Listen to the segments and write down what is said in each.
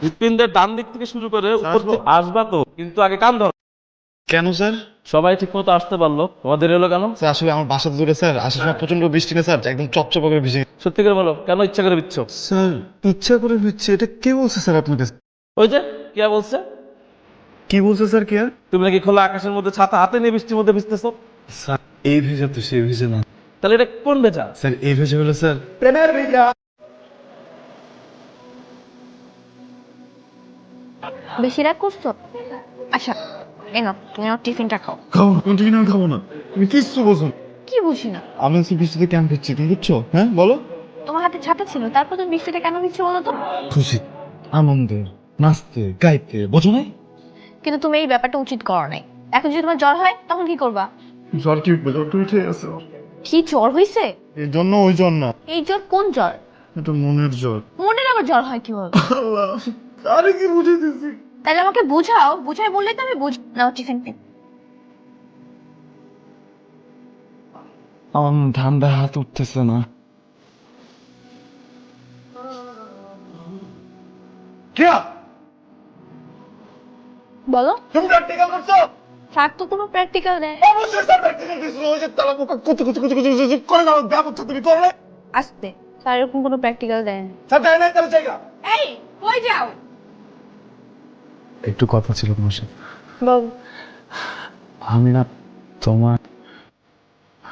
হৃৎপিণ্ডের ডান দিক থেকে শুরু করে উপর থেকে আসবা তো, কিন্তু আগে কান ধরো। কেন স্যার? সবাই ঠিক মতো আসতে পারলো, তোমাদের এলো কেন? স্যার আসলে আমার বাসা দূরে স্যার, আসার সময় প্রচন্ড বৃষ্টি না স্যার, একদম চপচপ করে ভিজে। সত্যি করে বলো, কেন ইচ্ছা করে বিচ্ছ? স্যার ইচ্ছা করে ভিজছে, এটা কে বলছে স্যার আপনাকে? ওই যে কে বলছে? কি বলছে স্যার কে? তুমি নাকি খোলা আকাশের মধ্যে ছাতা হাতে নিয়ে বৃষ্টির মধ্যে ভিজতেছো। স্যার এই ভেজা তো সেই ভেজা না তাহলে এটা কোন ভেজা? স্যার, এই ভেজা হলো স্যার বেশি রাগ করছো? আচ্ছা এনো, তুমি আমার টিফিনটা খাও। খাবো না, টিফিন আমি খাবো না, তুমি কিচ্ছু বোঝো না। কি বুঝি না? আমি আজকে বৃষ্টিতে কেন ভিজছি তুমি বুঝছো? হ্যাঁ বলো। তোমার হাতে ছাতা ছিল, তারপর তুমি বৃষ্টিটা কেন দিচ্ছ বলো তো? খুশি, আনন্দে, নাচতে গাইতে, বোঝো নাই? কিন্তু তুমি এই ব্যাপারটা উচিত করো নাই। এখন যদি তোমার জ্বর হয় তখন কি করবা? জ্বর কি জ্বর তো উঠে আছে, কি জ্বর হইছে? এই জন্য ওই জ্বর না, এই জ্বর কোন জ্বর? এটা মনের জ্বর। মনের আবার জ্বর হয় কিভাবে? আল্লাহ, আরে কি বুঝে দিছি। তাহলে আমাকে বুঝাও, বুঝাই বললেই তো আমি বুঝ নাও টিফিন পে। আমার ঠান্ডা হাত উঠতেছে না। বলো। তুমি প্র্যাকটিক্যাল করছো? স্যার তো কোনো প্র্যাকটিক্যাল দেয়। অবশ্যই স্যার প্র্যাকটিক্যাল দিছো, ওই যে তালা পোকা কত কত কত কত করে দাও, ব্যাপারটা তুমি করলে। আসতে স্যার এরকম কোনো প্র্যাকটিক্যাল দেয় না। স্যার দেয় নাই তাহলে জায়গা। এই কই যাও? একটু কথা ছিল তোমার সাথে। বল। আমি না তোমার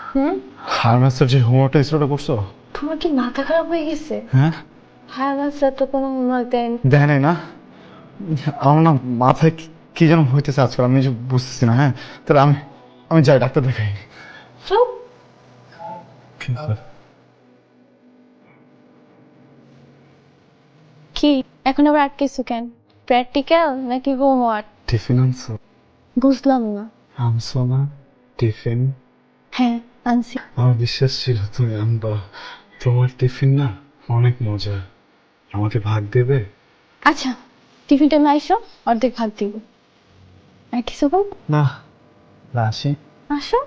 হুম, হারমাস্টার যে হোমওয়ার্কটা স্টার্ট করছো? তোমার কি মাথা খারাপ হয়ে গেছে? হ্যাঁ হ্যাঁ না স্যার তো কোনো হোমওয়ার্ক দেন। দেয় নাই না? আমার না মাথায় কি যেন হইতেছে আজকাল, আমি কিছু বুঝতেছি না। হ্যাঁ তাহলে আমি আমি যাই ডাক্তার দেখাই। কি এখন আবার আটকেছো কেন? প্র্যাকটিক্যাল নাকি হোমওয়ার্ক? টিফিন আনছো? বুঝলাম না। আনছো না টিফিন? হ্যাঁ আনছি। আমার বিশ্বাস ছিল তুমি আনবা, তোমার টিফিন না অনেক মজা, আমাকে ভাগ দেবে? আচ্ছা টিফিন টাইমে আইসো, অর্ধেক ভাগ দিব। আর কিছু বল? না আসি। আসো।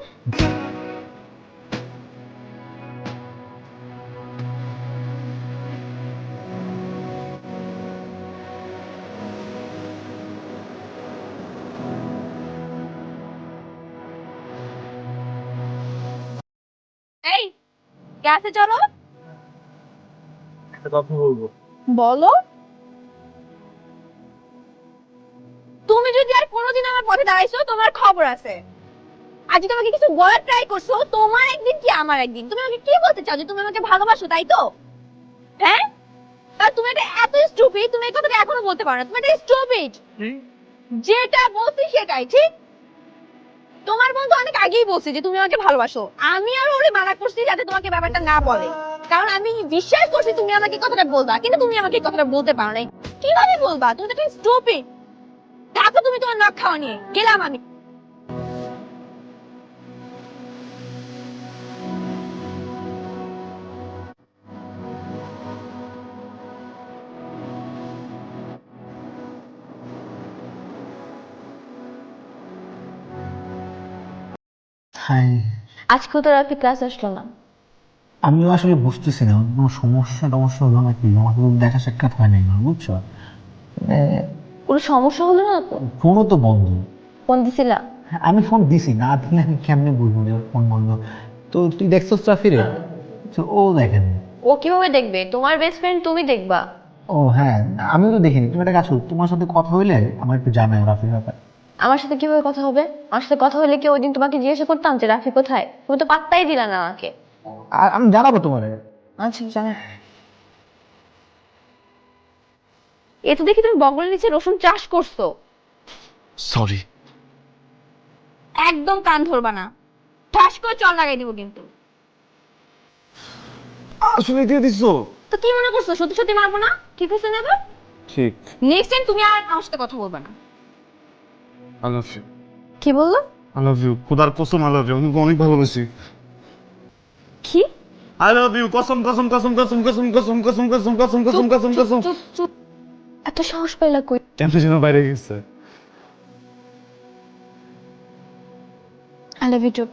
এই ক্লাসে চলো। একটা কথা বলবো। বলো। তুমি যদি আর কোনোদিন আমার পথে দাঁড়াইছো তোমার খবর আছে। আজ তোমাকে কিছু বলার ট্রাই করছো, তোমার একদিন কি আমার একদিন। তুমি আমাকে কি বলতে চাও? যে তুমি আমাকে ভালোবাসো তাই তো? হ্যাঁ, আর তুমি এটা এত স্টুপিড, তুমি এই কথাটা এখনো বলতে পারো না। তুমি এটা স্টুপিড। যেটা বলছি সেটাই ঠিক। তোমার বন্ধু অনেক আগেই বলছে যে তুমি আমাকে ভালোবাসো। আমি আর ওরে মানা করছি যাতে তোমাকে ব্যাপারটা না বলে, কারণ আমি বিশ্বাস করছি তুমি আমাকে কথাটা বলবা, কিন্তু তুমি আমাকে কথাটা বলতে পারো নাই। কিভাবে বলবা? তুমি তো একটা স্টুপিড। তারপর তুমি তোমার নখ খাওয়া নিয়ে গেলাম আমি। হাই, আজকে তো রাফি ক্লাস আসলো না। আমিও আসলে বুঝতেছি না কোনো সমস্যা টমস্যা হলো নাকি, আমার কোনো দেখা সাক্ষাৎ হয় নাই, বুঝছো? মানে কোনো সমস্যা হলো না তো? ফোনও তো বন্ধ। ফোন দিছিলা? হ্যাঁ, আমি ফোন দিছি, না দিলে আমি কেমনে বুঝবো যে ওর ফোন বন্ধ? তো তুই দেখছো ট্রাফিরে? ও দেখেন। ও কিভাবে দেখবে? তোমার বেস্ট ফ্রেন্ড, তুমি দেখবা। ও হ্যাঁ, আমিও তো দেখিনি। তুমি একটা কাজ করো, তোমার সাথে কথা হইলে আমার একটু জানাও রাফির ব্যাপারে। আমার সাথে কিভাবে কথা হবে? আমার সাথে কথা হলে কি ওই দিন তোমাকে জিজ্ঞাসা করতাম যে রাফি কোথায়? তুমি তো পাত্তাই দিলা না আমাকে। আর আমি জানাবো তোমারে। আচ্ছা জানা। এ তো দেখি তুমি বগলের নিচে রসুন চাষ করছো। সরি। একদম কান ধরবা না, ঠাস করে চল লাগাই দিব কিন্তু। আসলে দিয়ে দিছো? তো কি মনে করছো সত্যি সত্যি মারবো না? ঠিক আছে না এবার? ঠিক। নেক্সট টাইম তুমি আর আমার সাথে কথা বলবে না। I love you. কি বললো? আই লাভ ইউ, খোদার কসম আই লাভ ইউ, আমি অনেক ভালোবাসি। কি? আই লাভ ইউ, কসম কসম কসম কসম কসম কসম কসম কসম কসম কসম কসম কসম। চুপ চুপ। এত সাহস পাইলা কই? টেম্পারেচার বাইরে গেছে। I love you two.